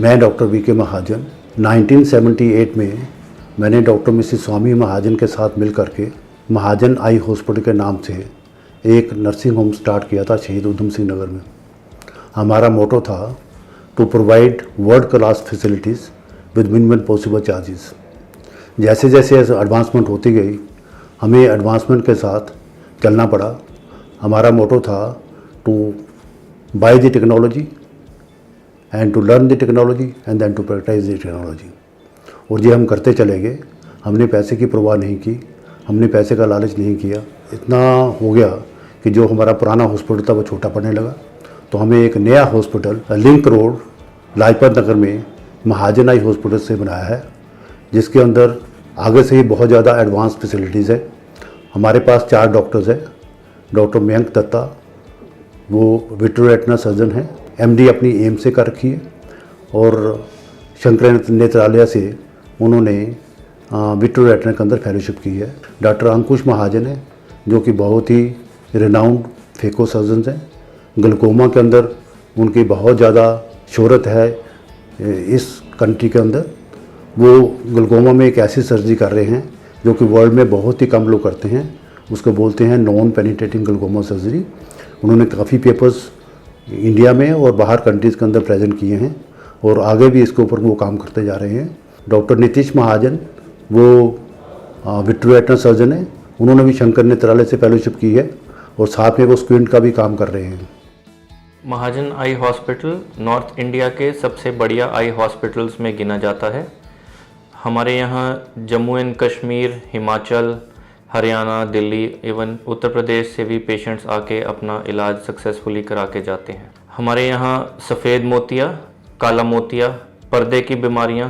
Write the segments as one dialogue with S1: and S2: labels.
S1: मैं doctor VK. महाजन 1978 में मैंने डॉक्टर मिसेस स्वामी महाजन के साथ मिल करके महाजन आई हॉस्पिटल के नाम से एक नर्सिंग होम स्टार्ट किया था शहीद उधम सिंह नगर में। हमारा मोटो था to provide world class facilities with minimum possible charges. जैसे जैसे एडवांसमेंट होती गई हमें एडवांसमेंट के साथ चलना पड़ा। हमारा मोटो था to buy the technology and to learn the technology and then to practice the technology. और ये हम करते चले गए। हमने पैसे की परवाह नहीं की, हमने पैसे का लालच नहीं किया। इतना हो गया कि जो हमारा पुराना हॉस्पिटल था वो छोटा पड़ने लगा, तो हमें एक नया hospital link road Lajpat Nagar में महाजन आई हॉस्पिटल से बनाया है, जिसके अंदर आगे से ही बहुत ज़्यादा एडवांस फैसिलिटीज़ है। हमारे पास 4 डॉक्टर्स हैं। डॉक्टर मयंक दत्ता वो विट्रो सर्जन हैं, एमडी अपनी एम से कर रखी है, और शंकर नेत्रालय से उन्होंने विट्रो रेटिना के अंदर फेलोशिप की है। डॉक्टर अंकुश महाजन है जो कि बहुत ही रिनाउंड फेको सर्जन हैं। ग्लूकोमा के अंदर उनकी बहुत ज़्यादा शोहरत है इस कंट्री के अंदर। वो ग्लूकोमा में एक ऐसी सर्जरी कर रहे हैं जो कि वर्ल्ड में बहुत ही कम लोग करते हैं, उसको बोलते हैं नॉन पेनिट्रेटिंग ग्लूकोमा सर्जरी। उन्होंने काफ़ी पेपर्स इंडिया में और बाहर कंट्रीज़ के अंदर प्रेजेंट किए हैं और आगे भी इसके ऊपर वो काम करते जा रहे हैं। डॉक्टर नीतीश महाजन वो विट्रो रेटिना सर्जन है, उन्होंने भी शंकर नेत्रालय से फेलोशिप की है और साथ में वो स्क्विंट का भी काम कर रहे हैं।
S2: महाजन आई हॉस्पिटल नॉर्थ इंडिया के सबसे बढ़िया आई हॉस्पिटल्स में गिना जाता है। हमारे यहाँ जम्मू एंड कश्मीर, हिमाचल, हरियाणा, दिल्ली एवं उत्तर प्रदेश से भी पेशेंट्स आके अपना इलाज सक्सेसफुली करा के जाते हैं। हमारे यहाँ सफ़ेद मोतिया, काला मोतिया, पर्दे की बीमारियाँ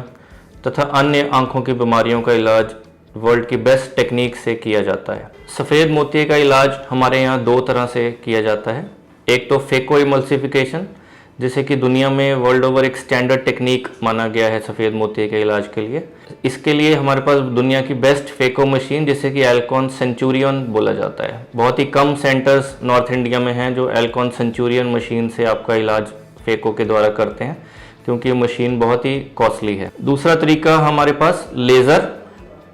S2: तथा अन्य आँखों की बीमारियों का इलाज वर्ल्ड की बेस्ट टेक्निक से किया जाता है। सफ़ेद मोतिये का इलाज हमारे यहाँ 2 तरह से किया जाता है। एक तो फेको इमल्सिफिकेशन, जिसे कि दुनिया में वर्ल्ड ओवर एक स्टैंडर्ड टेक्निक माना गया है सफ़ेद मोतिये के इलाज के लिए। इसके लिए हमारे पास दुनिया की बेस्ट फेको मशीन, जिसे कि एल्कॉन सेंचुरियन बोला जाता है। बहुत ही कम सेंटर्स नॉर्थ इंडिया में हैं जो एल्कॉन सेंचुरियन मशीन से आपका इलाज फेको के द्वारा करते हैं, क्योंकि ये मशीन बहुत ही कॉस्टली है। दूसरा तरीका हमारे पास लेज़र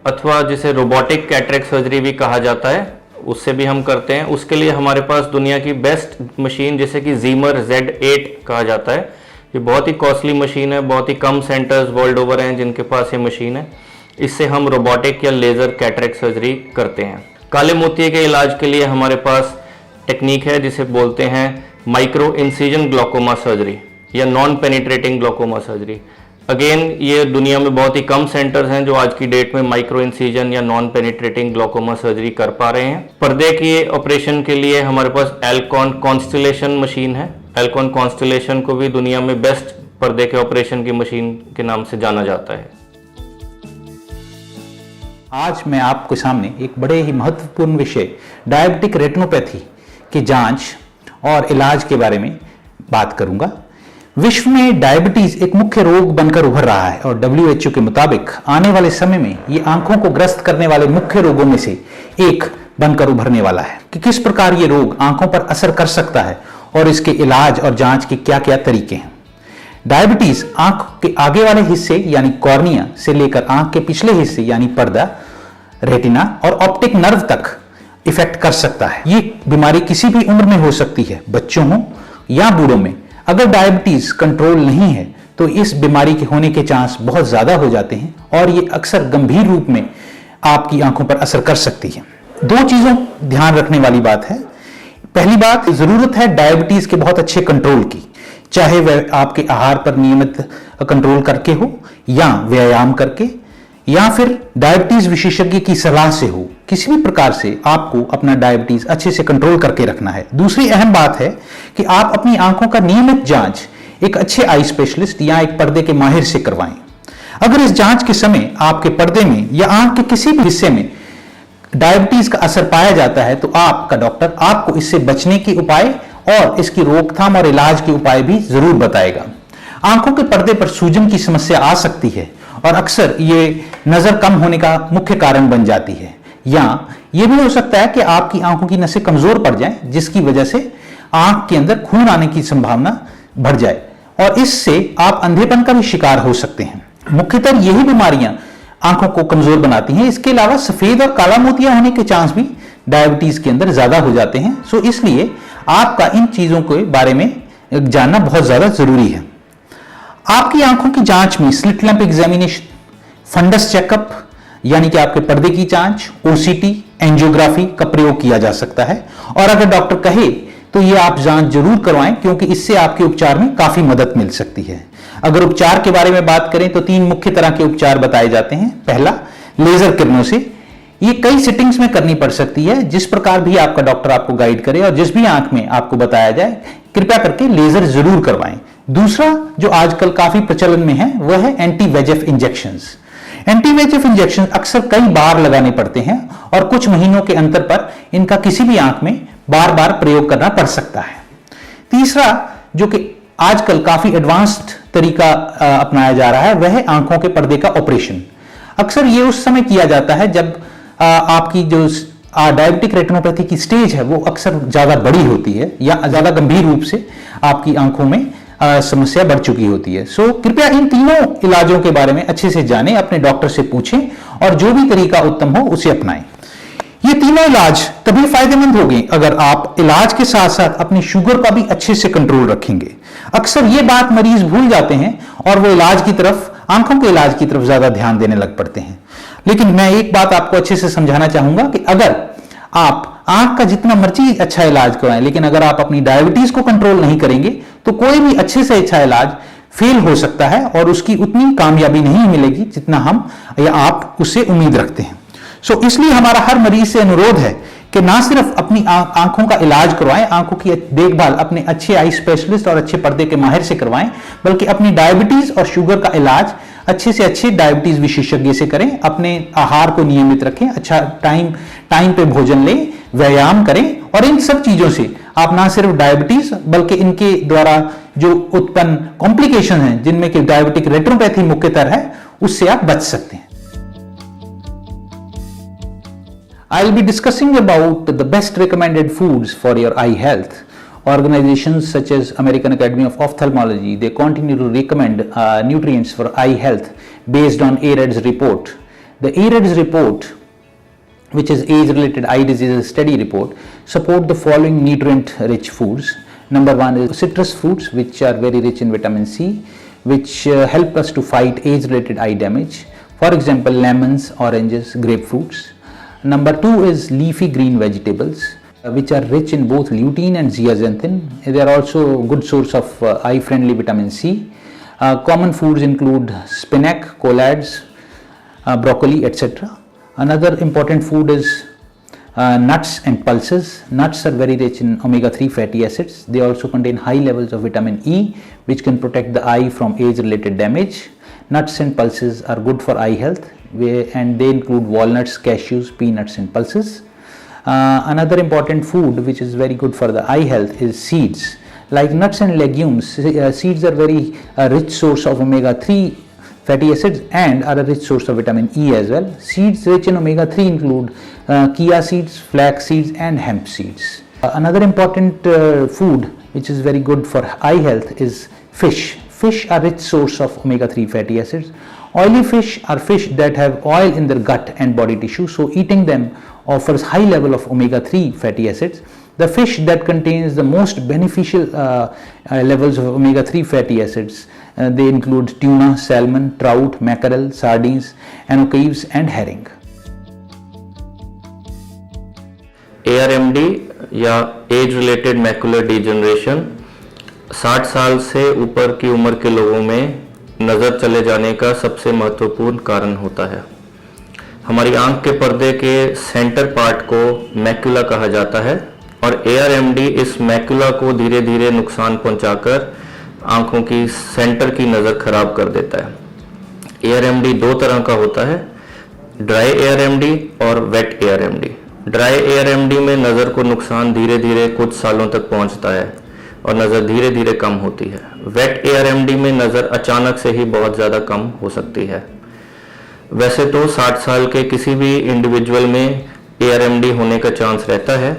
S2: अथवा जिसे रोबोटिक कैटरेक्ट सर्जरी भी कहा जाता है, उससे भी हम करते हैं। उसके लिए हमारे पास दुनिया की बेस्ट मशीन जिसे कि ज़ीमर Z8 कहा जाता है। ये बहुत ही कॉस्टली मशीन है, बहुत ही कम सेंटर्स वर्ल्ड ओवर हैं जिनके पास ये मशीन है। इससे हम रोबोटिक या लेज़र कैटरेक्ट सर्जरी करते हैं। काले मोतिये के इलाज के लिए हमारे पास टेक्निक है जिसे बोलते हैं माइक्रो इंसिजन ग्लूकोमा सर्जरी या non penetrating glaucoma surgery. Again ये दुनिया में बहुत ही कम सेंटर्स हैं जो आज की डेट में माइक्रो इंसिजन या नॉन पेनिट्रेटिंग ग्लूकोमा सर्जरी कर पा रहे हैं। पर्दे के ऑपरेशन के लिए हमारे पास एल्कॉन कॉन्स्टेलेशन मशीन है। एल्कॉन कॉन्स्टेलेशन को भी दुनिया में बेस्ट पर्दे के ऑपरेशन की मशीन के नाम से जाना जाता है।
S3: आज मैं आपके सामने एक बड़े ही महत्वपूर्ण विषय डायबिटिक रेटिनोपैथी की जांच और इलाज के बारे में बात करूंगा। विश्व में डायबिटीज एक मुख्य रोग बनकर उभर रहा है और WHO के मुताबिक आने वाले समय में ये आंखों को ग्रस्त करने वाले मुख्य रोगों में से एक बनकर उभरने वाला है। कि किस प्रकार ये रोग आंखों पर असर कर सकता है और इसके इलाज और जांच के क्या क्या तरीके हैं। डायबिटीज आंख के आगे वाले हिस्से यानी कॉर्निया से लेकर आंख के पिछले हिस्से यानी पर्दा, रेटिना और ऑप्टिक नर्व तक इफेक्ट कर सकता है। ये बीमारी किसी भी उम्र में हो सकती है, बच्चों हो या बूढ़ों में। अगर डायबिटीज कंट्रोल नहीं है तो इस बीमारी के होने के चांस बहुत ज्यादा हो जाते हैं और ये अक्सर गंभीर रूप में आपकी आंखों पर असर कर सकती है। 2 चीजों ध्यान रखने वाली बात है। पहली बात, जरूरत है डायबिटीज के बहुत अच्छे कंट्रोल की, चाहे वह आपके आहार पर नियमित कंट्रोल करके हो या व्यायाम करके या फिर डायबिटीज विशेषज्ञ की सलाह से हो। किसी भी प्रकार से आपको अपना डायबिटीज अच्छे से कंट्रोल करके रखना है। दूसरी अहम बात है कि आप अपनी आंखों का नियमित जांच एक अच्छे आई स्पेशलिस्ट या एक पर्दे के माहिर से करवाएं। अगर इस जांच के समय आपके पर्दे में या आंख के किसी भी हिस्से में डायबिटीज का असर पाया जाता है तो आपका डॉक्टर आपको इससे बचने के उपाय और इसकी रोकथाम और इलाज के उपाय भी जरूर बताएगा। आंखों के पर्दे पर सूजन की समस्या आ सकती है और अक्सर ये नजर कम होने का मुख्य कारण बन जाती है, या ये भी हो सकता है कि आपकी आंखों की नसें कमजोर पड़ जाएं जिसकी वजह से आंख के अंदर खून आने की संभावना बढ़ जाए और इससे आप अंधेपन का भी शिकार हो सकते हैं। मुख्यतः यही बीमारियां आंखों को कमजोर बनाती हैं। इसके अलावा सफेद और काला मोतिया होने के चांस भी डायबिटीज के अंदर ज्यादा हो जाते हैं। सो इसलिए आपका इन चीजों के बारे में जानना बहुत ज्यादा जरूरी है। आपकी आंखों की जांच में slit lamp examination, fundus checkup यानी कि आपके पर्दे की जांच, ओसीटी, एंजियोग्राफी का प्रयोग किया जा सकता है। और अगर डॉक्टर कहे तो ये आप जांच जरूर करवाएं, क्योंकि इससे आपके उपचार में काफी मदद मिल सकती है। अगर उपचार के बारे में बात करें तो 3 मुख्य तरह के उपचार बताए जाते हैं। पहला, लेजर किरणों से। ये कई सेटिंग्स में करनी पड़ सकती है, जिस प्रकार भी आपका डॉक्टर आपको गाइड करे और जिस भी आंख में आपको बताया जाए, कृपया करके लेजर जरूर करवाएं। दूसरा जो आजकल काफी प्रचलन में है वह है एंटी वेजेफ इंजेक्शंस। एंटी वेजेफ इंजेक्शन अक्सर कई बार लगाने पड़ते हैं और कुछ महीनों के अंतर पर इनका किसी भी आंख में बार बार प्रयोग करना पड़ सकता है। तीसरा जो कि आजकल काफी एडवांस्ड तरीका अपनाया जा रहा है वह है आंखों के पर्दे का ऑपरेशन। अक्सर ये उस समय किया जाता है जब आपकी जो डायबिटिक रेटिनोपैथी की स्टेज है वो अक्सर ज्यादा बड़ी होती है या ज्यादा गंभीर रूप से आपकी आंखों में समस्या बढ़ चुकी होती है। सो कृपया इन तीनों इलाजों के बारे में अच्छे से जानें, अपने डॉक्टर से पूछें और जो भी तरीका उत्तम हो उसे अपनाएं। ये तीनों इलाज तभी फायदेमंद होंगे अगर आप इलाज के साथ साथ अपनी शुगर का भी अच्छे से कंट्रोल रखेंगे। अक्सर ये बात मरीज भूल जाते हैं और वो इलाज की तरफ, आंखों के इलाज की तरफ ज्यादा ध्यान देने लग पड़ते हैं। लेकिन मैं एक बात आपको अच्छे से समझाना चाहूंगा कि अगर आप आंख का जितना मर्जी अच्छा इलाज करवाएं, लेकिन अगर आप अपनी डायबिटीज को कंट्रोल नहीं करेंगे तो कोई भी अच्छे से अच्छा इलाज फेल हो सकता है और उसकी उतनी कामयाबी नहीं मिलेगी जितना हम या आप उससे उम्मीद रखते हैं। सो इसलिए हमारा हर मरीज से अनुरोध है कि ना सिर्फ अपनी आंखों का इलाज करवाएं, आंखों की देखभाल अपने अच्छे आई स्पेशलिस्ट और अच्छे पर्दे के माहिर से करवाएं, बल्कि अपनी डायबिटीज और शुगर का इलाज अच्छे से अच्छे डायबिटीज विशेषज्ञ से करें। अपने आहार को नियमित रखें, अच्छा टाइम पे भोजन लें, व्यायाम करें और इन सब चीजों से आप ना सिर्फ डायबिटीज बल्कि इनके द्वारा जो उत्पन्न कॉम्प्लिकेशन हैं जिनमें कि डायबिटिक रेटिनोपैथी मुख्यतः है, उससे आप बच सकते हैं। I'll be discussing about the best recommended foods for your eye health. Organizations such as American Academy of Ophthalmology, they continue to recommend nutrients for eye health based on AREDS report. The AREDS report, which is age-related eye diseases study report, support the following nutrient-rich foods. Number 1 is citrus fruits, which are very rich in vitamin C, which help us to fight age-related eye damage. For example, lemons, oranges, grapefruits. Number 2 is leafy green vegetables, which are rich in both lutein and zeaxanthin. They are also a good source of eye-friendly vitamin C. Common foods include spinach, collards, broccoli, etc. Another important food is nuts and pulses. Nuts are very rich in omega-3 fatty acids. They also contain high levels of vitamin E, which can protect the eye from age-related damage. Nuts and pulses are good for eye health, and they include walnuts, cashews, peanuts and pulses. Another important food which is very good for the eye health is seeds. Like nuts and legumes, seeds are very rich source of omega-3 fatty acids and are a rich source of vitamin E as well. Seeds rich in omega-3 include chia seeds, flax seeds and hemp seeds. Another important food which is very good for eye health is fish. Fish are rich source of omega-3 fatty acids. Oily fish are fish that have oil in their gut and body tissue, so eating them offers high level of omega-3 fatty acids. The fish that contains the most beneficial levels of omega-3 fatty acids, they include tuna, salmon, trout, mackerel, sardines, anchovies and herring.
S2: ARMD या age related macular degeneration 60 साल से ऊपर की उम्र के लोगों में नज़र चले जाने का सबसे महत्वपूर्ण कारण होता है। हमारी आंख के पर्दे के सेंटर पार्ट को मैकुला कहा जाता है और ARMD इस मैकुला को धीरे धीरे नुकसान पहुंचाकर आंखों की सेंटर की नज़र खराब कर देता है। ARMD 2 तरह का होता है, ड्राई ARMD और वेट ARMD। ड्राई ARMD में नज़र को नुकसान धीरे धीरे कुछ सालों तक पहुंचता है और नज़र धीरे धीरे कम होती है। वेट ARMD में नज़र अचानक से ही बहुत ज़्यादा कम हो सकती है। वैसे तो 60 साल के किसी भी इंडिविजुअल में ARMD होने का चांस रहता है,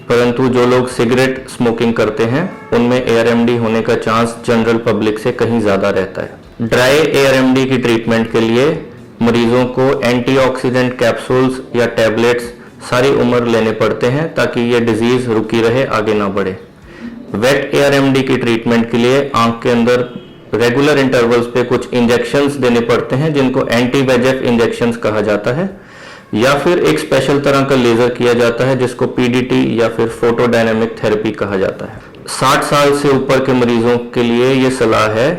S2: परंतु जो लोग सिगरेट स्मोकिंग करते हैं उनमें ARMD होने का चांस जनरल पब्लिक से कहीं ज़्यादा रहता है। ड्राई ARMD की ट्रीटमेंट के लिए मरीजों को एंटीऑक्सीडेंट कैप्सूल्स या टैबलेट्स सारी उम्र लेने पड़ते हैं ताकि ये डिजीज़ रुकी रहे, आगे ना बढ़े। वेट ARMD की ट्रीटमेंट के लिए आंख के अंदर रेगुलर इंटरवल्स पे कुछ इंजेक्शंस देने पड़ते हैं जिनको एंटी VEGF इंजेक्शंस कहा जाता है, या फिर एक स्पेशल तरह का लेजर किया जाता है जिसको PDT या फिर फोटोडायनेमिक थेरेपी कहा जाता है। 60 साल से ऊपर के मरीजों के लिए ये सलाह है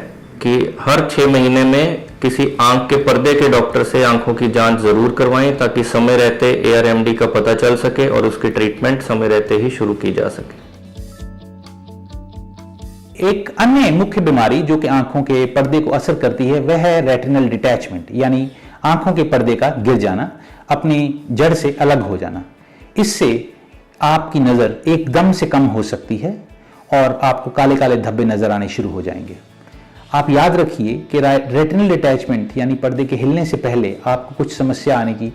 S2: कि हर 6 महीने में किसी आंख के पर्दे के डॉक्टर से आंखों की जांच जरूर करवाएं ताकि समय रहते ARMD का पता चल सके और उसकी ट्रीटमेंट समय रहते ही शुरू की जा सके।
S3: एक अन्य मुख्य बीमारी जो कि आंखों के पर्दे को असर करती है वह है रेटिनल डिटैचमेंट, यानी आंखों के पर्दे का गिर जाना, अपनी जड़ से अलग हो जाना। इससे आपकी नज़र एकदम से कम हो सकती है और आपको काले काले धब्बे नजर आने शुरू हो जाएंगे। आप याद रखिए कि रेटिनल डिटैचमेंट यानी पर्दे के हिलने से पहले आपको कुछ समस्या आने की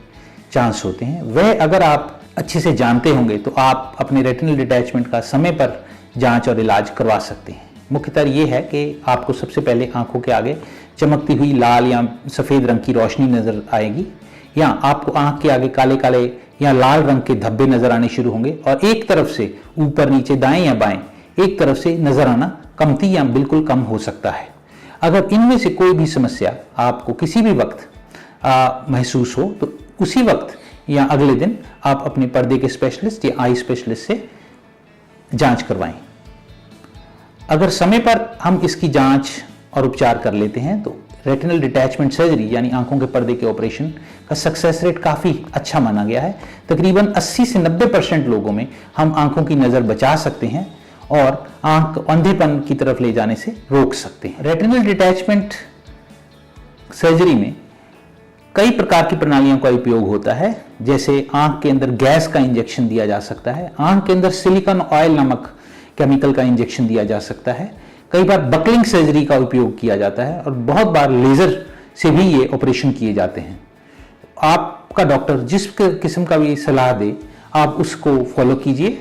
S3: चांस होते हैं। वह अगर आप अच्छे से जानते होंगे तो आप अपने रेटिनल डिटैचमेंट का समय पर जांच और इलाज करवा सकते हैं। मुख्यतः ये है कि आपको सबसे पहले आंखों के आगे चमकती हुई लाल या सफ़ेद रंग की रोशनी नज़र आएगी, या आपको आंख के आगे काले काले या लाल रंग के धब्बे नज़र आने शुरू होंगे और एक तरफ से ऊपर नीचे दाएं या बाएं एक तरफ से नज़र आना कमती या बिल्कुल कम हो सकता है। अगर इनमें से कोई भी समस्या आपको किसी भी वक्त महसूस हो तो उसी वक्त या अगले दिन आप अपने पर्दे के स्पेशलिस्ट या आई स्पेशलिस्ट से जांच करवाएं। अगर समय पर हम इसकी जांच और उपचार कर लेते हैं तो रेटिनल डिटैचमेंट सर्जरी यानी आंखों के पर्दे के ऑपरेशन का सक्सेस रेट काफ़ी अच्छा माना गया है। तकरीबन 80 से 90% लोगों में हम आंखों की नज़र बचा सकते हैं और आंख अंधेपन की तरफ ले जाने से रोक सकते हैं। रेटिनल डिटैचमेंट सर्जरी में कई प्रकार की प्रणालियों का उपयोग होता है, जैसे आंख के अंदर गैस का इंजेक्शन दिया जा सकता है, आंख के अंदर सिलिकॉन ऑयल नामक केमिकल का इंजेक्शन दिया जा सकता है, कई बार बकलिंग सर्जरी का उपयोग किया जाता है और बहुत बार लेजर से भी ये ऑपरेशन किए जाते हैं। आपका डॉक्टर जिस किस्म का भी सलाह दे आप उसको फॉलो कीजिए